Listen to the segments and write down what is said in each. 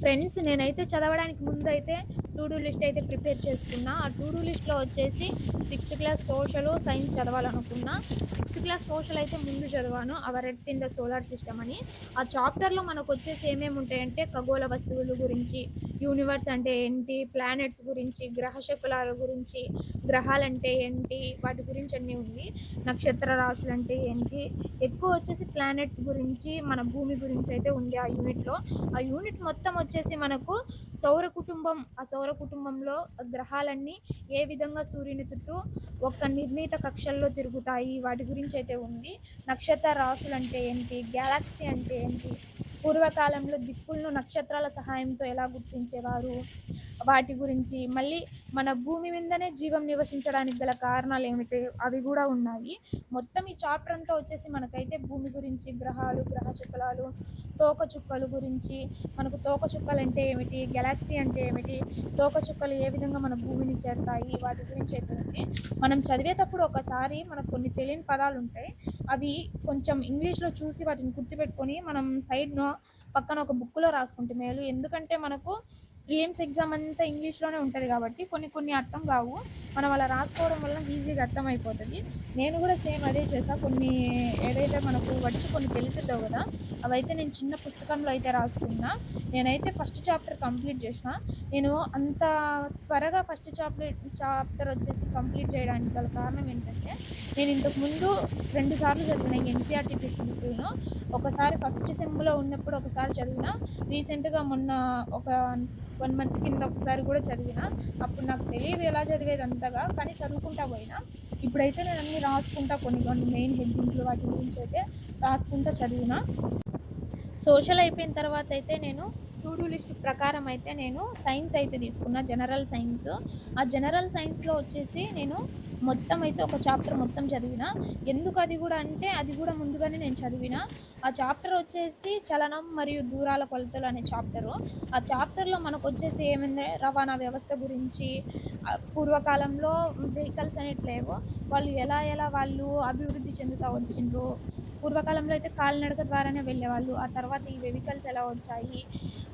Friends నేనైతే చదవడానికి ముందైతే టు డూ లిస్ట్ అయితే ప్రిపేర్ చేసుకున్నా. ఆ టు డూ లిస్ట్‌లో వచ్చేసి సిక్స్త్ క్లాస్ సోషలు, సైన్స్ చదవాలనుకున్నా. సిక్స్త్ క్లాస్ సోషల్ అయితే ముందు చదివాను. Our earth in the solar system అని. ఆ చాప్టర్‌లో మనకొచ్చేసి ఏమేమి ఉంటాయంటే ఖగోళ వస్తువుల గురించి, యూనివర్స్ అంటే ఏంటి, ప్లానెట్స్ గురించి, గ్రహ శకులాల గురించి, గ్రహాలంటే ఏంటి, వాటి గురించి అన్నీ ఉంది. నక్షత్ర రాశులంటే ఏంటి, ఎక్కువ వచ్చేసి ప్లానెట్స్ గురించి, మన భూమి గురించి అయితే ఉంది ఆ యూనిట్‌లో. ఆ యూనిట్ మొత్తం వచ్చేసి మనకు సౌర కుటుంబం, ఆ సౌర కుటుంబంలో గ్రహాలన్నీ ఏ విధంగా సూర్యుని చుట్టూ ఒక నిర్ణీత కక్షల్లో తిరుగుతాయి వాటి గురించి అయితే ఉంది. నక్షత్ర రాశులు అంటే ఏంటి, గ్యాలక్సీ అంటే ఏంటి, పూర్వకాలంలో దిక్కులను నక్షత్రాల సహాయంతో ఎలా గుర్తించేవారు, వాటి గురించి, మళ్ళీ మన భూమి మీదనే జీవం నివసించడానికి గల కారణాలు ఏమిటి అవి కూడా ఉన్నాయి. మొత్తం ఈ చాప్టర్ అంతా వచ్చేసి మనకైతే భూమి గురించి, గ్రహాలు, గ్రహ శకలాలు, తోకచుక్కలు గురించి, మనకు తోకచుక్కలు అంటే ఏమిటి, గెలాక్సీ అంటే ఏమిటి, తోకచుక్కలు ఏ విధంగా మన భూమిని చేరుతాయి, వాటి గురించి అయితే ఉంది. మనం చదివేటప్పుడు ఒకసారి మనకు కొన్ని తెలియని పదాలు ఉంటాయి. అవి కొంచెం ఇంగ్లీష్లో చూసి వాటిని గుర్తుపెట్టుకొని మనం సైడ్‌నో పక్కన ఒక బుక్‌లో రాసుకుంటే మేలు. ఎందుకంటే మనకు ప్రిలిమ్స్ ఎగ్జామ్ అంతా ఇంగ్లీష్‌లోనే ఉంటది కాబట్టి కొన్ని కొన్ని అర్థం కావు. మనం అలా రాసుకోవడం వల్ల ఈజీగా అర్థమైపోతది. నేను కూడా సేమ్ అదే చేశా. కొన్ని ఏదైతే మనకు వర్డ్స్ కొన్ని తెలిసుండవు కదా! అవైతే నేను చిన్న పుస్తకంలో అయితే రాసుకున్నా. నేనైతే ఫస్ట్ చాప్టర్ కంప్లీట్ చేసిన. నేను అంత త్వరగా ఫస్ట్ చాప్టర్ వచ్చేసి కంప్లీట్ చేయడానికి గల కారణం ఏంటంటే, నేను ఇంతకుముందు 2 సార్లు చదివిన ఈ ఎన్‌సీఈఆర్‌టీ టెక్స్ట్ బుక్కులను. ఒకసారి ఫస్ట్ సెమ్‌లో ఉన్నప్పుడు ఒకసారి చదివిన. రీసెంట్‌గా మొన్న ఒక 1 మంత్ కింద ఒకసారి కూడా చదివిన. అప్పుడు నాకు తెలీదు ఎలా చదివేది అంతగా. కానీ చదువుకుంటా పోయినా. ఇప్పుడైతే నేను అన్నీ రాసుకుంటా, కొన్ని కొన్ని మెయిన్ హెడ్డింగ్‌లు వాటి గురించి అయితే రాసుకుంటా చదివిన. సోషల్ అయిపోయిన తర్వాత అయితే నేను టు డూ లిస్ట్ ప్రకారం అయితే నేను సైన్స్ అయితే తీసుకున్నా, జనరల్ సైన్స్. ఆ జనరల్ సైన్స్‌లో వచ్చేసి నేను మొత్తం అయితే ఒక చాప్టర్ మొత్తం చదివిన. ఎందుకు అది కూడా అంటే, అది కూడా ముందుగానే నేను చదివిన. ఆ చాప్టర్ వచ్చేసి చలనం మరియు దూరాల కొలతలు అనే చాప్టరు. ఆ చాప్టర్‌లో మనకొచ్చేసి ఏమైంది, రవాణా వ్యవస్థ గురించి, పూర్వకాలంలో వెహికల్స్ అనేటివి లేవు. వాళ్ళు ఎలా ఎలా వాళ్ళు అభివృద్ధి చెందుతా వచ్చిండ్రు. పూర్వకాలంలో అయితే కాలినడక ద్వారానే వెళ్ళేవాళ్ళు. ఆ తర్వాత ఈ వెహికల్స్ ఎలా వచ్చాయి,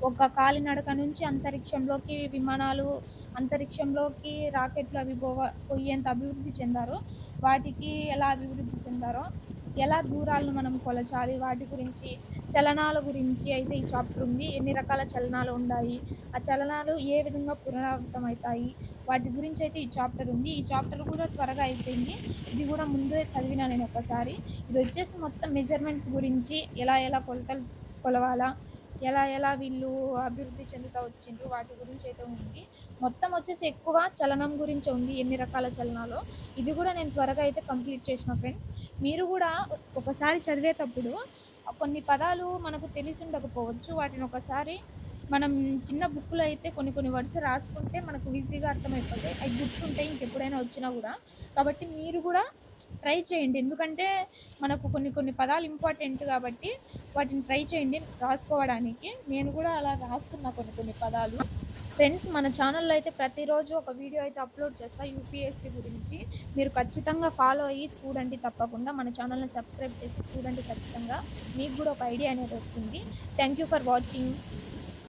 ఒక కాలినడక నుంచి అంతరిక్షంలోకి విమానాలు, అంతరిక్షంలోకి రాకెట్లు అవి పోయేంత అభివృద్ధి చెందారో, వాటికి ఎలా అభివృద్ధి చెందారో, ఎలా దూరాలను మనం కొలచాలి, వాటి గురించి, చలనాల గురించి అయితే ఈ చాప్టర్ ఉంది. ఎన్ని రకాల చలనాలు ఉన్నాయి, ఆ చలనాలు ఏ విధంగా పునరావృతమవుతాయి, వాటి గురించి అయితే ఈ చాప్టర్ ఉంది. ఈ చాప్టర్ కూడా త్వరగా అయిపోయింది. ఇది కూడా ముందే చదివినా నేను ఒకసారి. ఇది వచ్చేసి మొత్తం మెజర్మెంట్స్ గురించి, ఎలా ఎలా కొలతలు కొలవాలా, ఎలా ఎలా వీళ్ళు అభివృద్ధి చెందుతా వచ్చిండ్రు, వాటి గురించి అయితే ఉంది. మొత్తం వచ్చేసి ఎక్కువ చలనం గురించే ఉంది, ఎన్ని రకాల చలనాలో. ఇది కూడా నేను త్వరగా అయితే కంప్లీట్ చేసిన ఫ్రెండ్స్. మీరు కూడా ఒకసారి చదివేటప్పుడు కొన్ని పదాలు మనకు తెలిసి ఉండకపోవచ్చు. వాటిని ఒకసారి మనం చిన్న బుక్‌లో అయితే కొన్ని కొన్ని వర్డ్స్ రాసుకుంటే మనకు ఈజీగా అర్థమైపోతాయి. అవి గుర్తుంటాయి ఇంకెప్పుడైనా వచ్చినా గూడా. కాబట్టి మీరు గూడా ట్రై చేయండి. ఎందుకంటే మనకు కొన్ని కొన్ని పదాలు ఇంపార్టెంట్ గాబట్టి వాటిని ట్రై చేయండి రాసుకోవడానికి. నేను గూడా అలా రాసుకున్నా కొన్ని కొన్ని పదాలు. ఫ్రెండ్స్, మన ఛానల్‌లో అయితే ప్రతిరోజు ఒక వీడియో అయితే అప్‌లోడ్ చేస్తా యూపీఎస్‌సి గురించి. మీరు ఖచ్చితంగా ఫాలో అయ్యి చూడండి తప్పకుండా. మన ఛానల్‌ని సబ్స్క్రైబ్ చేసి చూడండి ఖచ్చితంగా. మీకు గూడా ఒక ఐడియా అనేది వస్తుంది. Thank you for watching.